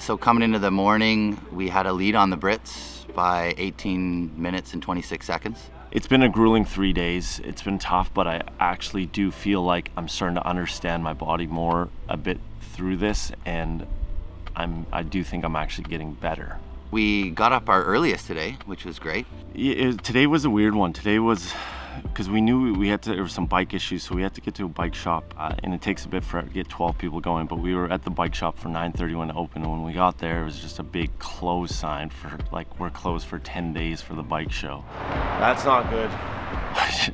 So coming into the morning, we had a lead on the Brits by 18 minutes and 26 seconds. It's been a grueling 3 days. It's been tough, but I actually do feel like I'm starting to understand my body more a bit through this, and I do think I'm actually getting better. We got up our earliest today, which was great. Today was a weird one. Today was, because we knew there were some bike issues, so we had to get to a bike shop, and it takes a bit to get 12 people going, but we were at the bike shop for 9:30 when it opened, and when we got there, it was just a big close sign for, like, we're closed for 10 days for the bike show. That's not good.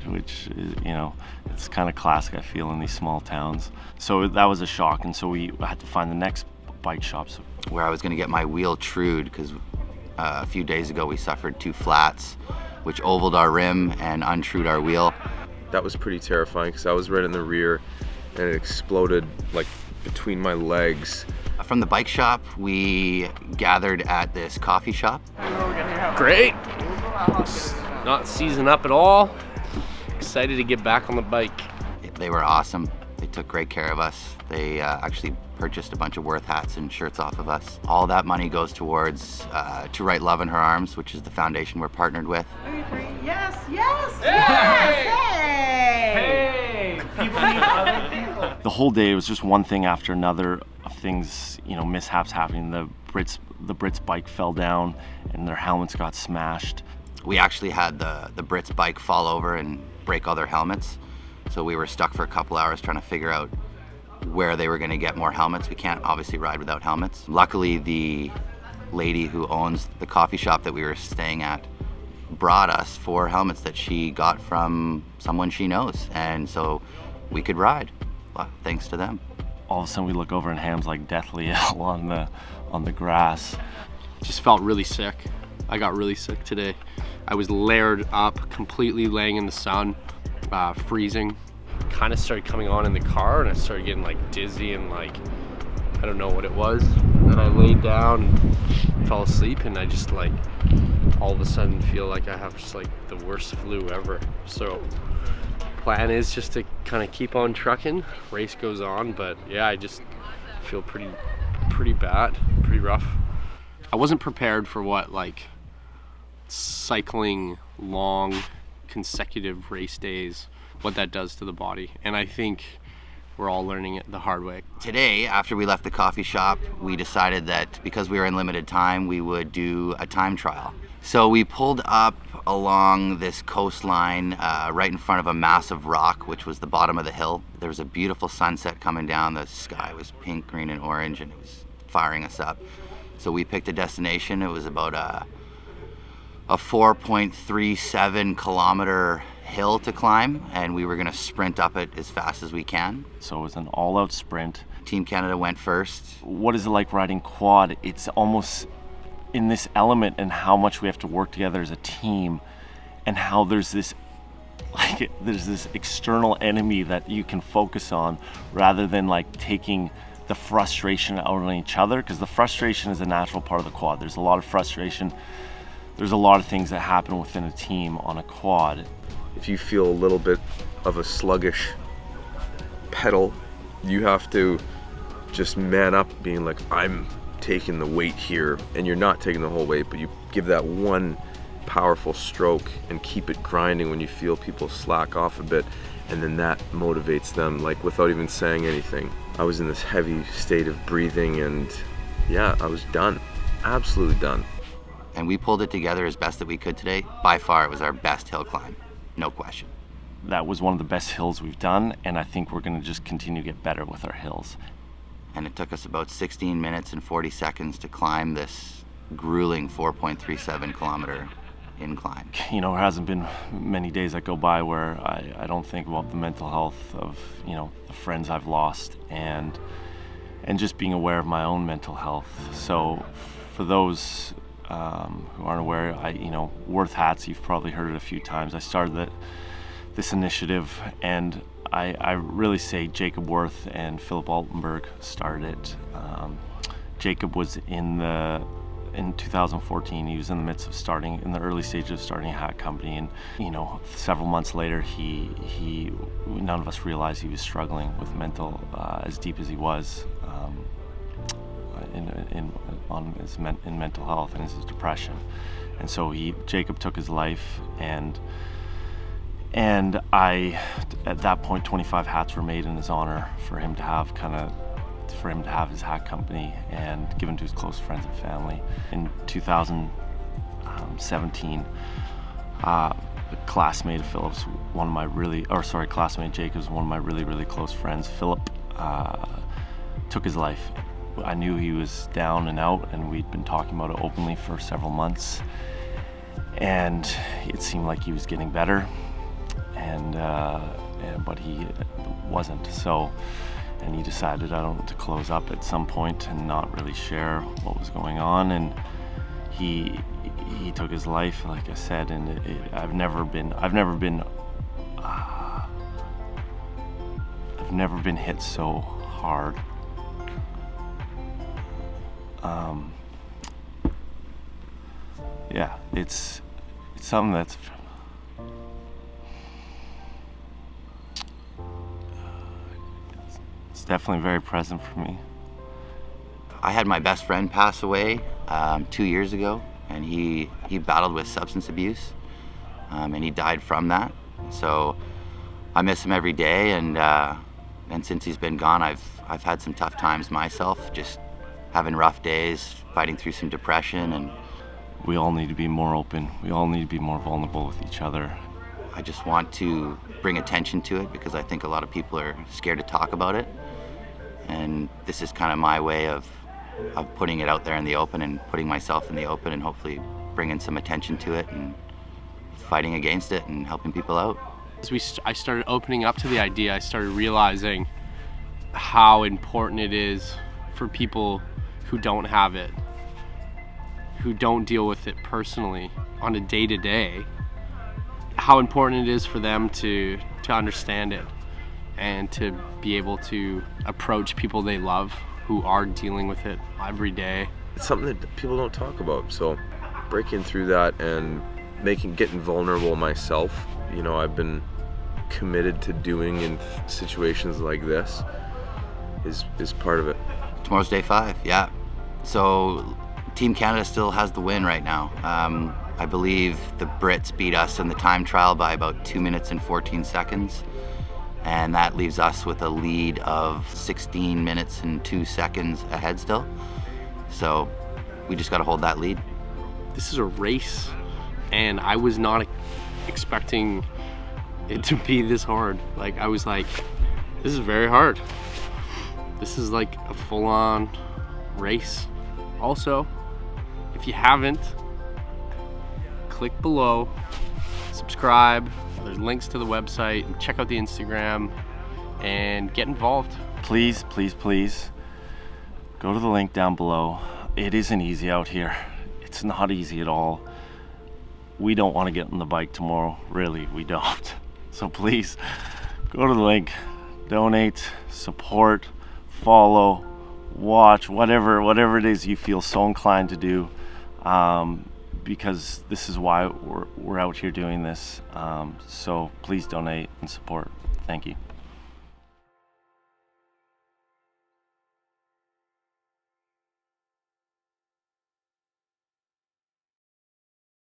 Which is, you know, it's kind of classic, I feel, in these small towns. So that was a shock, and so we had to find the next bike shops. Where I was going to get my wheel trued, because a few days ago we suffered 2 flats, which ovaled our rim and untrued our wheel. That was pretty terrifying because I was right in the rear and it exploded like between my legs. From the bike shop, we gathered at this coffee shop. Great. It's not season up at all. Excited to get back on the bike. They were awesome. They took great care of us. They actually purchased a bunch of Worth hats and shirts off of us. All that money goes towards To Write Love in Her Arms, which is the foundation we're partnered with. Yes, yes, yes! Hey! People need other people. The whole day, it was just one thing after another of things, you know, mishaps happening. The Brits bike fell down and their helmets got smashed. We actually had the Brits bike fall over and break all their helmets. So we were stuck for a couple hours trying to figure out where they were going to get more helmets. We can't obviously ride without helmets. Luckily, the lady who owns the coffee shop that we were staying at brought us 4 helmets that she got from someone she knows, and so we could ride, thanks to them. All of a sudden we look over and Ham's like deathly ill on the grass. Just felt really sick. I got really sick today. I was layered up, completely laying in the sun, freezing. Kind of started coming on in the car, and I started getting like dizzy and like, I don't know what it was. And then I laid down and fell asleep, and I just like all of a sudden feel like I have just like the worst flu ever. So plan is just to kind of keep on trucking. Race goes on, but yeah, I just feel pretty bad, pretty rough. I wasn't prepared for what like cycling long consecutive race days, what that does to the body, and I think we're all learning it the hard way. Today, after we left the coffee shop, we decided that because we were in limited time, we would do a time trial. So we pulled up along this coastline right in front of a massive rock, which was the bottom of the hill. There was a beautiful sunset coming down. The sky was pink, green, and orange, and it was firing us up. So we picked a destination. It was about a 4.37 kilometer hill to climb, and we were going to sprint up it as fast as we can. So it was an all-out sprint. Team Canada went first. What is it like riding quad? It's almost in this element and how much we have to work together as a team, and how there's this external enemy that you can focus on rather than like taking the frustration out on each other, because the frustration is a natural part of the quad. There's a lot of frustration. There's a lot of things that happen within a team on a quad. If you feel a little bit of a sluggish pedal, you have to just man up, being like, I'm taking the weight here, and you're not taking the whole weight, but you give that one powerful stroke and keep it grinding when you feel people slack off a bit, and then that motivates them, like without even saying anything. I was in this heavy state of breathing, and yeah, I was done, absolutely done. And we pulled it together as best that we could today. By far, it was our best hill climb, no question. That was one of the best hills we've done, and I think we're going to just continue to get better with our hills. And it took us about 16 minutes and 40 seconds to climb this grueling 4.37 kilometer incline. You know, there hasn't been many days that go by where I don't think about the mental health of, you know, the friends I've lost, and just being aware of my own mental health. So for those who aren't aware, Worth hats, you've probably heard it a few times. I started this initiative, and I really say Jacob Worth and Philip Altenberg started it. Jacob was in 2014, he was in the midst of in the early stages of starting a hat company, and several months later, none of us realized he was struggling with mental, as deep as he was. in mental health and his depression. And so Jacob took his life, and I, at that point, 25 hats were made in his honor for him to have his hat company and given to his close friends and family. In 2017, a classmate of Philip's, classmate Jacob's, one of my really close friends, Philip, took his life. I knew he was down and out, and we'd been talking about it openly for several months, and it seemed like he was getting better, but he wasn't. So, and he decided to close up at some point and not really share what was going on, and he took his life, like I said. And I've never been hit so hard. Yeah, it's something that's it's definitely very present for me. I had my best friend pass away 2 years ago, and he battled with substance abuse, and he died from that. So I miss him every day, and since he's been gone, I've had some tough times myself, just having rough days, fighting through some depression. And we all need to be more open. We all need to be more vulnerable with each other. I just want to bring attention to it because I think a lot of people are scared to talk about it. And this is kind of my way of putting it out there in the open and putting myself in the open and hopefully bringing some attention to it and fighting against it and helping people out. As I started opening up to the idea, I started realizing how important it is for people who don't have it, who don't deal with it personally on a day-to-day, how important it is for them to understand it and to be able to approach people they love who are dealing with it every day. It's something that people don't talk about, so breaking through that and getting vulnerable myself, I've been committed to doing in situations like this is part of it. Tomorrow's day 5, yeah. So Team Canada still has the win right now. I believe the Brits beat us in the time trial by about 2 minutes and 14 seconds. And that leaves us with a lead of 16 minutes and 2 seconds ahead still. So we just got to hold that lead. This is a race, and I was not expecting it to be this hard. I was like, this is very hard. This is like a full-on race. Also, if you haven't, click below, subscribe. There's links to the website, and check out the Instagram and get involved. Please go to the link down below. It isn't easy out here. It's not easy at all. We don't want to get on the bike tomorrow, really, we don't. So please go to the link, donate, support, follow, watch, whatever it is you feel so inclined to do, because this is why we're out here doing this. So please donate and support. Thank you.